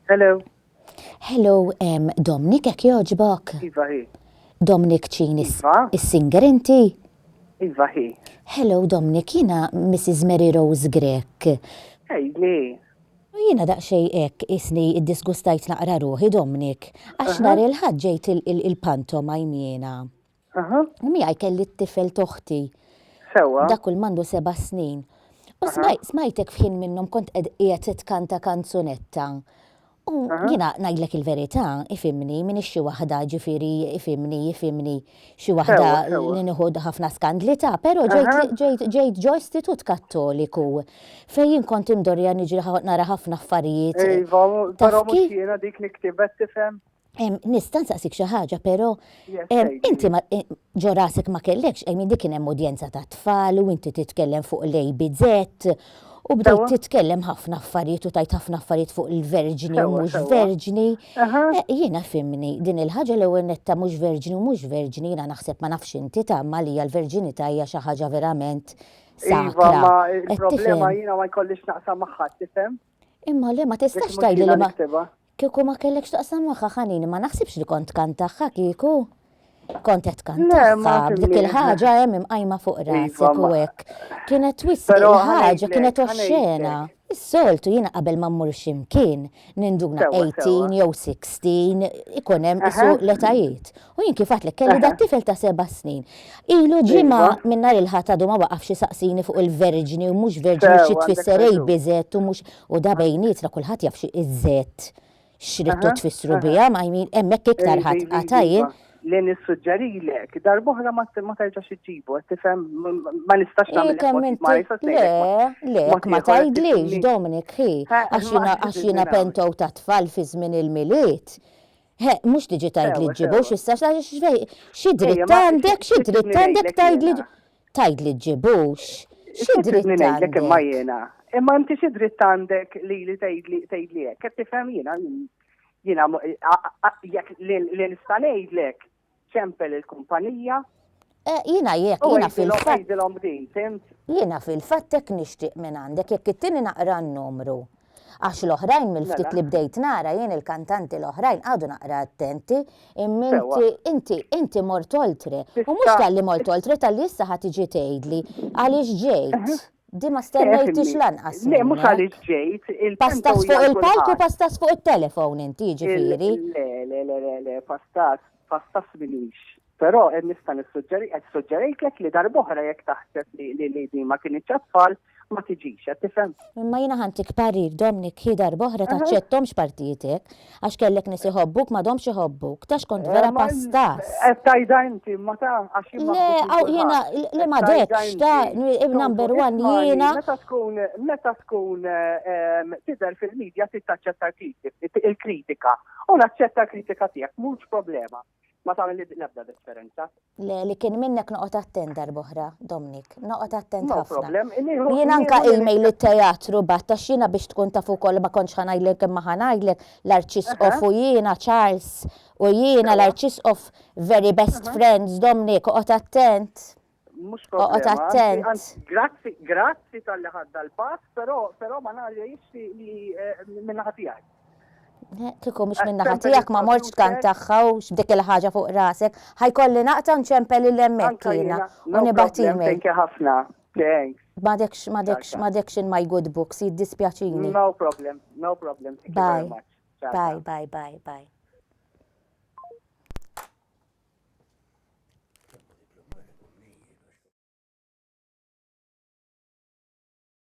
Hello. Hello, Dominic, jekk jogħġbok? Iva hi. Dominic Chin, Iva. is-singer inti? Iva hi. Hello, Dominic, jiena Mrs. Mary Rose Grek. Ejli. Jiena daqsxejn hekk isni iddisgustajt naqra ruħi, Dominic, għax nhar il-ħadd ġejt il-pantomime jiena. U miegħi kelli t-tifel toħti. Sewa. Dak kull mandu 7 snin. U smajtek f'ħin minnhom kont qiegħed titkanta kanzunetta. U jiena ngħidlek il-verità, ifimni, minn xi waħda ġifieri ifimni xi waħda li nieħu ħafna skandli ta', però ġejt ġo Istitut Kattoliku fejn jien kont imdorja niġri nara ħafna affarijiet. Iva, però mhux jiena dik li ktibet tifhem. Nista' nsaqsik xi ħaġa, però inti ġo rasek ma kellekx dik kien hemm udjenza ta' tfal u inti titkellem fuq l-ABZ. U bdejt titkellem ħafna affarijiet u tajt ħafna affarijiet fuq il-verġini u mhux verġini. Jiena fimni din il-ħaġa l-ewwel netta mhux verġini u mhux verġini jiena naħseb ma nafx inti tagħma li l-verġinità hija xi ħaġa verament sakra. Iva, ma il-problema jiena ma jkollix naqsam magħha tifhem. Imma le ma tistax tgħidli li ma kieku ma kellekx taqsam magħha ħanini ma naħsibx li kont kantaħħa kieku. Kont qed kantaħħa b'dik il-ħaġa hemm imqajma fuq rasek u hekk. Kienet twissi il-ħaġa kienet oxxena. Is-soltu jiena qabel ma mmur x'imkien ninduna 18 jew 16 ikun hemm isu l-etajiet. U jien kif għadlek kelli dat tifel ta' 7 snin. Ilu ġimgħa minn nhar il-ħadd għadu ma waqafx isaqsini fuq il-verġini u mhux verġini xi tfisser ABZ u mhux u da bejnietna kulħadd jaf xi iż-żett x'ridtu tfissru biha ma jmin hemmhekk iktar ħadd qatajjin. Li nissuġġerilek, darbohra ma terġax iġibu, tifhem ma nistax nagħmel ma jistax Le, ma tgħidlix Dominic għax jiena pentow ta' tfal fi żmien il-miliet. Mhux tiġi tgħidli ġibux issa xi dritt għandek tgħidli ġibux. Xi dritt għandek imma jiena. Imma inti xi dritt għandek li tgħidli hekk, qed tifhem jiena jekk li nista' ngħidlek ċempel il-kumpanija. Jiena fil-fatt. Jiena fil-fatt hekk nixtieq minn għandek jekk ittini naqra n-numru. Għax l-oħrajn mill-ftit li bdejt nara jien il-kantanti l-oħrajn għadu naqra attenti, imma inti mort oltre. U mhux tal-li mort oltre tal-li issa ħadd tiġi tgħidli għaliex ġejt. Di ma stennejtix lanqas. Le, mhux għaliex ġejt. Pastas fuq il-palk u pastas fuq il-telefon inti ġifieri. Le, pastas minix. Però nista' nissuġġerejtlek li darb'oħra jekk taħseb li ma kienx tfal ma tiġix, qed tifhem. Imma jiena ħantik parir Dominic hi darb'oħra taċċettomx partijietek għax kellek nies iħobbuk m'għadhomx iħobbuk tax kont vera pastas. Qed tajda inti ma ta' għax jiena li ma dekx ta' number one jiena. Meta tkun tidher fil-medja tittaċċetta il-kritika. U naċċetta l-kritika tiegħek mhux problema. Ma tagħmel l-ebda differenza. Le, li kien minnek noqgħod attent darb'oħra, Dominic, noqgħod attent ħafna. Jien anke email it-teatru batta x'jiena biex tkun taf ukoll ma kontx ħanajdlek imma ħanajdlek l-Arċisqof u jiena Charles u jiena l-Arċisqof very best friends, Dominic, oqgħod attent. Mhux problema. Grazzi tal-li ħadda l-pass, però ma nagħrix li minn ħatijak. Kieku mhux minn naħa tiegħek ma mortx kantaħħa u x'b'dik il-ħaġa fuq rasek, ħajkolli naqta' nċempel il-hemmhekk jiena u nibgħat email. Ħafna. M'għadekx in my good books, jiddispjaċini. No problem. Thank you very much. Bye.